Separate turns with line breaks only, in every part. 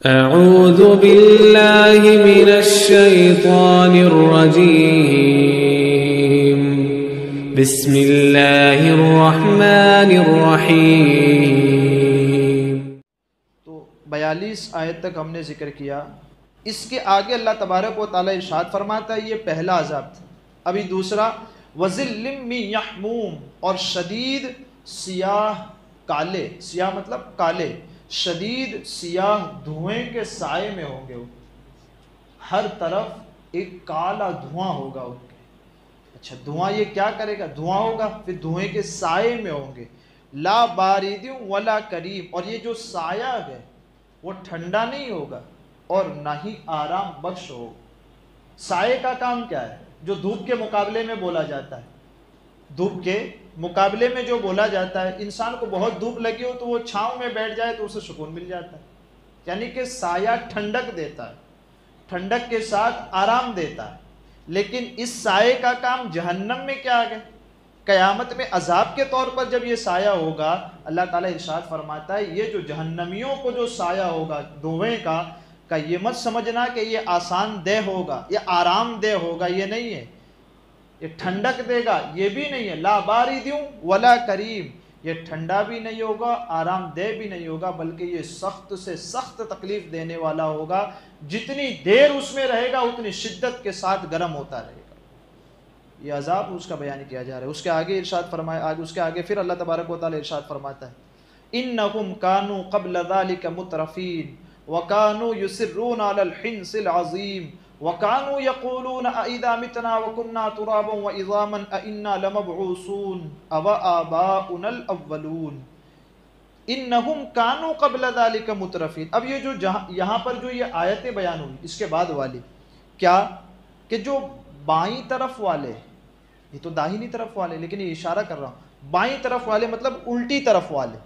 اعوذ باللہ من الشیطان الرجیم بسم اللہ الرحمن الرحیم۔
تو 42 آیت تک ہم نے ذکر کیا۔ اس کے آگے اللہ تبارک و تعالی ارشاد فرماتا ہے، یہ پہلا عذاب تھا۔ ابھی دوسرا، وَظِلٍّ مِّن یحموم، اور شدید سیاہ کالے، سیاہ مطلب کالے، شدید سیاہ دھوئیں کے سائے میں ہوں گے۔ ہر طرف ایک کالا دھواں ہوگا ان کے۔ اچھا، دھواں یہ کیا کرے گا؟ دھواں ہوگا، پھر دھوئیں کے سائے میں ہوں گے۔ لا بارد ولا کریم، اور یہ جو سایہ ہے وہ ٹھنڈا نہیں ہوگا اور نہ ہی آرام بخش ہوگا۔ سائے کا کام کیا ہے؟ جو دھوپ کے مقابلے میں بولا جاتا ہے، دھوپ کے مقابلے میں جو بولا جاتا ہے، انسان کو بہت دھوپ لگی ہو تو وہ چھاؤں میں بیٹھ جائے تو اسے سکون مل جاتا ہے، یعنی کہ سایہ ٹھنڈک دیتا ہے، ٹھنڈک کے ساتھ آرام دیتا ہے۔ لیکن اس سائے کا کام جہنم میں کیا ہے؟ قیامت میں عذاب کے طور پر جب یہ سایہ ہوگا، اللہ تعالیٰ ارشاد فرماتا ہے یہ جو جہنمیوں کو جو سایہ ہوگا دھوئیں کا یہ مت سمجھنا کہ یہ آسان دہ ہوگا، یہ آرام دہ ہوگا، یہ نہیں ہے، یہ ٹھنڈک دے گا، یہ بھی نہیں ہے۔ لا بارد ولا کریم، یہ ٹھنڈا بھی نہیں ہوگا، آرام دہ بھی نہیں ہوگا، بلکہ یہ سخت سے سخت تکلیف دینے والا ہوگا۔ جتنی دیر اس میں رہے گا اتنی شدت کے ساتھ گرم ہوتا رہے گا۔ یہ عذاب اس کا بیان کیا جا رہا ہے۔ اس کے آگے ارشاد فرمایا، اس کے آگے پھر اللہ تبارک و تعالی ارشاد فرماتا ہے، انہم کانوا قبل ذلک مترفین وَكَانُوا يُصِرُّونَ عَلَى الْحِنْثِ الْعَظِيمِ وَكَانُوا يَقُولُونَ أَإِذَا مِتْنَا وَكُنَّا تُرَابًا وَعِظَامًا أَإِنَّا لَمَبْعُوثُونَ أَوَآبَاؤُنَا الْأَوَّلُونَ۔ انہم کانوا قبل ذلک مترفین۔ اب یہ جو یہاں پر جو یہ آیتیں بیان ہوئی اس کے بعد والی کیا کہ جو بائیں طرف والے، یہ تو داہنی طرف والے، لیکن یہ اشارہ کر رہا ہوں بائیں طرف والے مطلب الٹی طرف والے،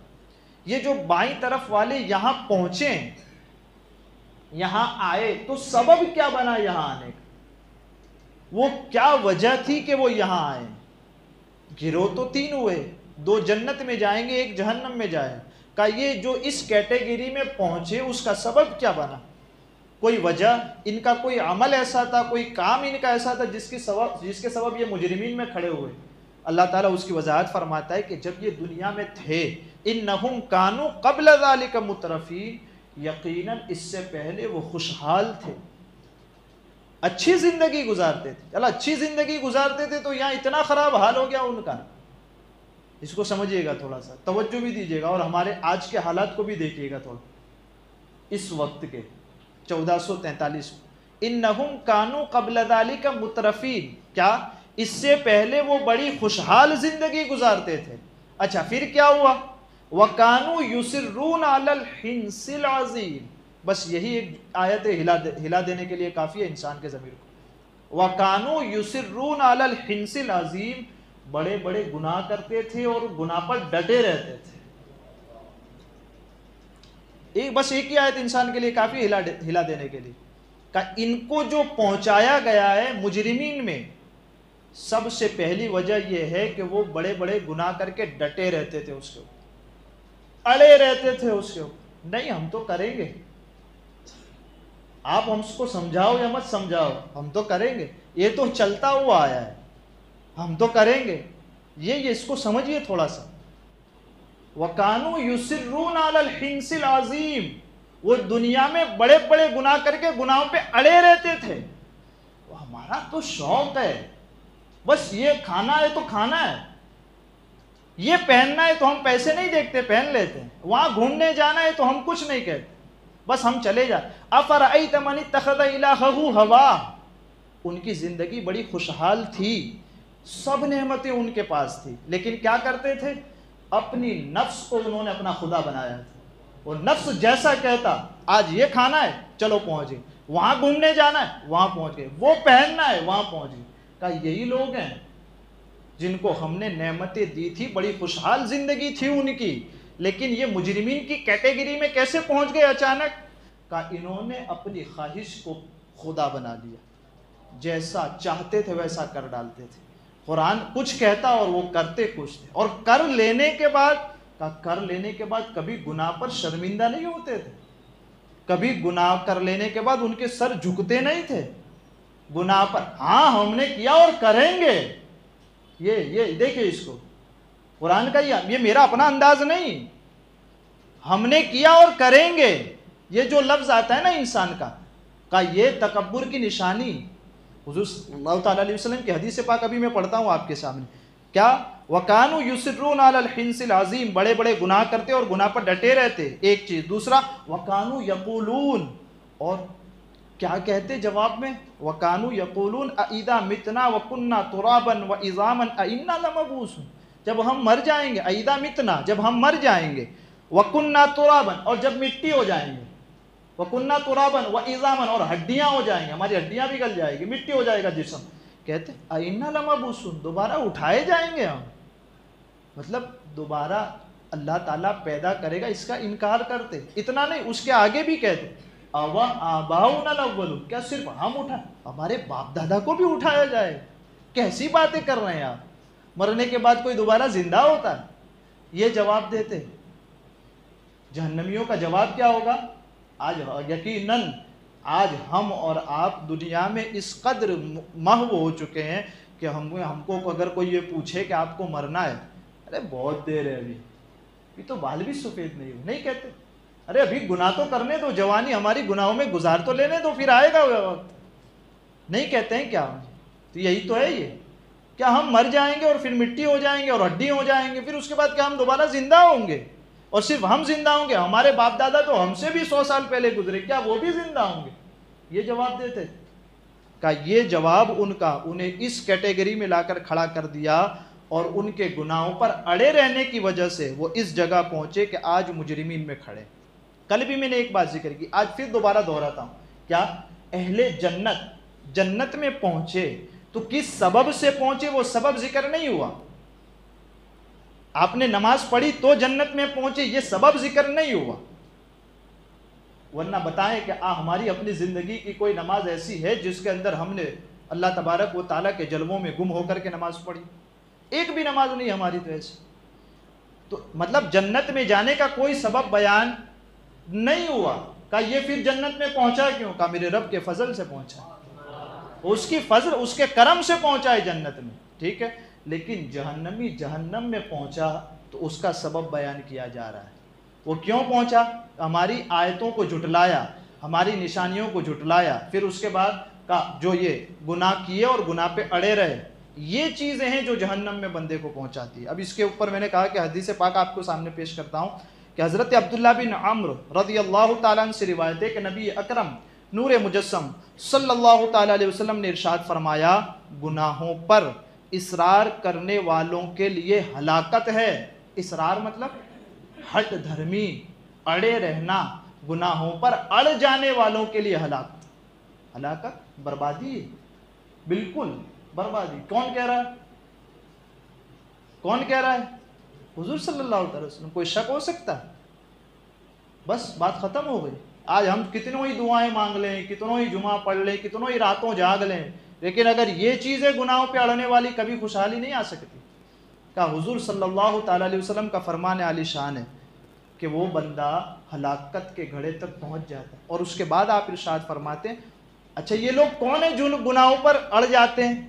یہ جو بائیں طرف والے یہاں پہنچے، یہاں آئے تو سبب کیا بنا یہاں آنے کا؟ وہ کیا وجہ تھی کہ وہ یہاں آئے؟ گروہ تو تین ہوئے، دو جنت میں جائیں گے، ایک جہنم میں جائیں کہ یہ جو اس کیٹیگری میں پہنچے اس کا سبب کیا بنا؟ کوئی وجہ، ان کا کوئی عمل ایسا تھا، کوئی کام ان کا ایسا تھا جس کے سبب یہ مجرمین میں کھڑے ہوئے؟ اللہ تعالیٰ اس کی وضاحت فرماتا ہے کہ جب یہ دنیا میں تھے، انہم کانوا قبل ذلک مترفین، یقیناً اس سے پہلے وہ خوشحال تھے، اچھی زندگی گزارتے تھے۔ اللہ اچھی زندگی گزارتے تھے تو یہاں اتنا خراب حال ہو گیا ان کا؟ اس کو سمجھیے گا، تھوڑا سا توجہ بھی دیجیے گا، اور ہمارے آج کے حالات کو بھی دیکھیے گا تھوڑا، اس وقت کے 1443 انہم کانوا قبل ذلک مترفین، کیا اس سے پہلے وہ بڑی خوشحال زندگی گزارتے تھے؟ اچھا، پھر کیا ہوا؟ وَكَانُوا يُصِرُّونَ عَلَى الْحِنْثِ الْعَظِيمِ، بس یہی ایک آیت ہلا دینے کے لیے کافی ہے انسان کے ضمیر کو۔ وَكَانُوا يُصِرُّونَ عَلَى الْحِنْثِ الْعَظِيمِ، بڑے بڑے گناہ کرتے تھے اور گناہ پر ڈٹے رہتے تھے۔ بس ایک ہی آیت انسان کے لیے کافی ہلا دینے کے لیے کہ ان کو جو پہنچایا گیا ہے مجرمین میں، سب سے پہلی وجہ یہ ہے کہ وہ بڑے بڑے گناہ کر کے ڈٹے رہتے تھے، اس کے اوپر اڑے رہتے تھے، اس کے اوپر نہیں ہم تو کریں گے، آپ ہم کو سمجھاؤ یا مت سمجھاؤ ہم تو کریں گے، یہ تو چلتا ہوا آیا ہے، ہم تو کریں گے۔ یہ اس کو سمجھیے تھوڑا سا۔ وَكَانُوا يُصِرُّونَ عَلَى الْحِنْثِ الْعَظِيمِ، وہ دنیا میں بڑے بڑے گناہ کر کے گناہوں پہ اڑے رہتے تھے۔ وہ ہمارا تو شوق ہے، بس یہ کھانا ہے تو کھانا ہے، یہ پہننا ہے تو ہم پیسے نہیں دیکھتے پہن لیتے ہیں، وہاں گھومنے جانا ہے تو ہم کچھ نہیں کہتے، بس ہم چلے جاتے۔ أَفَرَأَيْتَ مَنِ اتَّخَذَ إِلَٰهَهُ هَوَاهُ، ان کی زندگی بڑی خوشحال تھی، سب نعمتیں ان کے پاس تھی، لیکن کیا کرتے تھے؟ اپنی نفس کو انہوں نے اپنا خدا بنایا تھا، اور نفس جیسا کہتا آج یہ کھانا ہے چلو پہنچ گئے، وہاں گھومنے جانا ہے وہاں پہنچ گئے، وہ پہننا ہے وہاں پہنچ گئے۔ کہا یہی لوگ ہیں جن کو ہم نے نعمتیں دی تھی، بڑی خوشحال زندگی تھی ان کی، لیکن یہ مجرمین کی کیٹیگری میں کیسے پہنچ گئے اچانک؟ کہا انہوں نے اپنی خواہش کو خدا بنا لیا، جیسا چاہتے تھے ویسا کر ڈالتے تھے۔ قرآن کچھ کہتا اور وہ کرتے کچھ تھے، اور کر لینے کے بعد کبھی گناہ پر شرمندہ نہیں ہوتے تھے، کبھی گناہ کر لینے کے بعد ان کے سر جھکتے نہیں تھے گناہ پر. ہاں ہم نے کیا اور کریں گے. یہ دیکھیں اس کو, قرآن کا یہ میرا اپنا انداز نہیں, ہم نے کیا اور کریں گے. یہ جو لفظ آتا ہے نا انسان کا یہ تکبر کی نشانی. حضور صلی اللہ تعالیٰ علیہ وسلم کی حدیث پاک ابھی میں پڑھتا ہوں آپ کے سامنے. کیا؟ وَكَانُوا يُصِرُّونَ عَلَى الْحِنْثِ الْعَظِيمِ, بڑے بڑے گناہ کرتے اور گناہ پر ڈٹے رہتے. ایک چیز. دوسرا وَكَانُوا يَقُولُونَ, اور کیا کہتے جواب میں؟ وَكَانُوا يَقُولُونَ أَإِذَا مِتْنَا وَكُنَّا تُرَابًا وَعِظَامًا أَإِنَّا لَمَبْعُوثُونَ, جب ہم مر جائیں گے, اِذَا مِتْنَا, جب ہم مر جائیں گے, وَكُنَّا تُرَابًا, اور جب مٹی ہو جائیں گے, وَكُنَّا تُرَابًا وَعِظَامًا, اور ہڈیاں ہو جائیں گے, ہماری ہڈیاں بھی گل جائیں گی, مٹی ہو جائے گا جسم. کہتے أَإِنَّا لَمَبْعُوثُونَ, دوبارہ اٹھائے جائیں گے ہم. مطلب دوبارہ اللہ تعالیٰ پیدا کرے گا, اس کا انکار کرتے. اتنا نہیں, اس کے آگے بھی کہتے اَوَ آبَاؤُنَا الْأَوَّلُونَ, کیا صرف ہم اٹھائیں, ہمارے باپ دادا کو بھی اٹھایا جائے. کیسی باتیں کر رہے ہیں آپ, مرنے کے بعد کوئی دوبارہ زندہ ہوتا ہے؟ یہ جواب دیتے. جہنمیوں کا جواب کیا ہوگا؟ آج یقیناً آج ہم اور آپ دنیا میں اس قدر محو ہو چکے ہیں کہ ہم کو اگر کوئی یہ پوچھے کہ آپ کو مرنا ہے, ارے بہت دیر ہے, ابھی تو بال بھی سفید نہیں ہوئے, نہیں کہتے. ارے ابھی گناہ تو کرنے دو, جوانی ہماری گناہوں میں گزار تو لینے دو, پھر آئے گا وقت. نہیں کہتے ہیں کیا؟ تو یہی تو ہے یہ, کیا ہم مر جائیں گے اور پھر مٹی ہو جائیں گے اور ہڈی ہو جائیں گے, پھر اس کے بعد کیا ہم دوبارہ زندہ ہوں گے؟ اور صرف ہم زندہ ہوں گے, ہمارے باپ دادا تو ہم سے بھی 100 سال پہلے گزرے, کیا وہ بھی زندہ ہوں گے؟ یہ جواب دیتے. کہ یہ جواب ان کا انہیں اس کیٹیگری میں لا کر کھڑا کر دیا, اور ان کے گناہوں پر اڑے رہنے کی وجہ سے وہ اس جگہ پہنچے کہ آج مجرمین میں کھڑے. کل بھی میں نے ایک بات ذکر کی, آج پھر دوبارہ دہراتا ہوں. کیا اہل جنت میں پہنچے تو کس سبب سے پہنچے, وہ سبب ذکر نہیں ہوا. آپ نے نماز پڑھی تو جنت میں پہنچے, یہ سبب ذکر نہیں ہوا. ورنہ بتائیں کہ ہماری اپنی زندگی کی کوئی نماز ایسی ہے جس کے اندر ہم نے اللہ تبارک و تعالیٰ کے جلووں میں گم ہو کر کے نماز پڑھی؟ ایک بھی نماز نہیں ہماری تو ایسی. تو مطلب جنت میں جانے کا کوئی سبب بیان نہیں ہوا. کہ یہ پھر جنت میں پہنچا کیوں؟ کہ میرے رب کے فضل سے پہنچا, اس کی فضل, اس کے کرم سے پہنچا ہے جنت میں, ٹھیک ہے. لیکن جہنمی جہنم میں پہنچا تو اس کا سبب بیان کیا جا رہا ہے. وہ کیوں پہنچا؟ ہماری آیتوں کو جھٹلایا, ہماری نشانیوں کو جھٹلایا, پھر اس کے بعد جو یہ گناہ کیے اور گناہ پہ اڑے رہے, یہ چیزیں ہیں جو جہنم میں بندے کو پہنچاتی ہے. اب اس کے اوپر میں نے کہا کہ حدیث پاک آپ کو سامنے پیش کرتا ہوں کہ حضرت عبداللہ بن عمرو رضی اللہ تعالیٰ عنہ سے روایت ہے کہ نبی اکرم نور مجسم صلی اللہ تعالیٰ علیہ وسلم نے ارشاد فرمایا, گناہوں پر اصرار کرنے والوں کے لیے ہلاکت ہے. اصرار مطلب ہٹ دھرمی, اڑے رہنا, گناہوں پر اڑ جانے والوں کے لیے ہلاکت. ہلاکت بربادی ہے, بالکل بربادی. کون کہہ رہا ہے؟ کون کہہ رہا ہے؟ حضور صلی اللہ علیہ وسلم. کوئی شک ہو سکتا ہے؟ بس بات ختم ہو گئی. آج ہم کتنوں ہی دعائیں مانگ لیں, کتنوں ہی جمعہ پڑھ لیں, کتنوں ہی راتوں جاگ لیں, لیکن اگر یہ چیزیں گناہوں پہ اڑنے والی, کبھی خوشحالی نہیں آ سکتی. کہ حضور صلی اللہ تعالیٰ علیہ وسلم کا فرمان عالی شان ہے کہ وہ بندہ ہلاکت کے گھڑے تک پہنچ جاتا ہے. اور اس کے بعد آپ ارشاد فرماتے ہیں, اچھا یہ لوگ کون ہیں جو گناہوں پر اڑ جاتے ہیں؟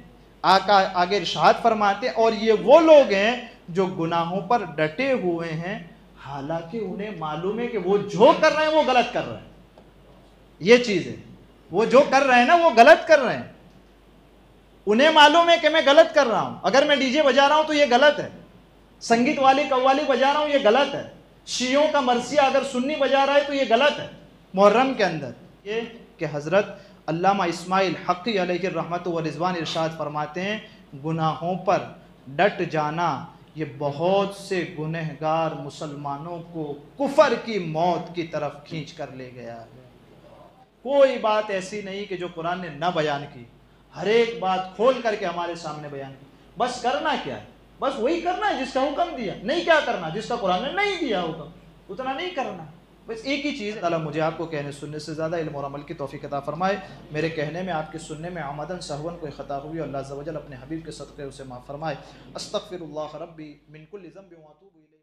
آگے ارشاد فرماتے ہیں, اور یہ وہ لوگ ہیں جو گناہوں پر ڈٹے ہوئے ہیں حالانکہ انہیں معلوم ہے کہ وہ جو کر رہے ہیں وہ غلط کر رہے ہیں. یہ چیز ہے, وہ جو کر رہے ہیں نا وہ غلط کر رہے ہیں. انہیں معلوم ہے کہ میں غلط کر رہا ہوں. اگر میں ڈی جے بجا رہا ہوں تو یہ غلط ہے, سنگیت والی قوالی بجا رہا ہوں یہ غلط ہے, شیعوں کا مرثیہ اگر سنی بجا رہا ہے تو یہ غلط ہے محرم کے اندر. یہ کہ حضرت علامہ اسماعیل حقی علیہ الرحمت و رضوان ارشاد فرماتے ہیں, گناہوں پر ڈٹ جانا یہ بہت سے گنہگار مسلمانوں کو کفر کی موت کی طرف کھینچ کر لے گیا ہے. کوئی بات ایسی نہیں کہ جو قرآن نے نہ بیان کی, ہر ایک بات کھول کر کے ہمارے سامنے بیان کی. بس کرنا کیا ہے؟ بس وہی کرنا ہے جس کا حکم دیا. نہیں کیا کرنا جس کا قرآن نے نہیں دیا حکم, اتنا نہیں کرنا. بس ایک ہی چیز, اللہ مجھے آپ کو کہنے سننے سے زیادہ علم اور عمل کی توفیق عطا فرمائے. میرے کہنے میں, آپ کے سننے میں عمدن سہون کوئی خطا ہوئی, اللہ عز و جل اپنے حبیب کے صدقے اسے معاف فرمائے. استغفر اللہ ربی من کل ذنب و اتوب الیہ.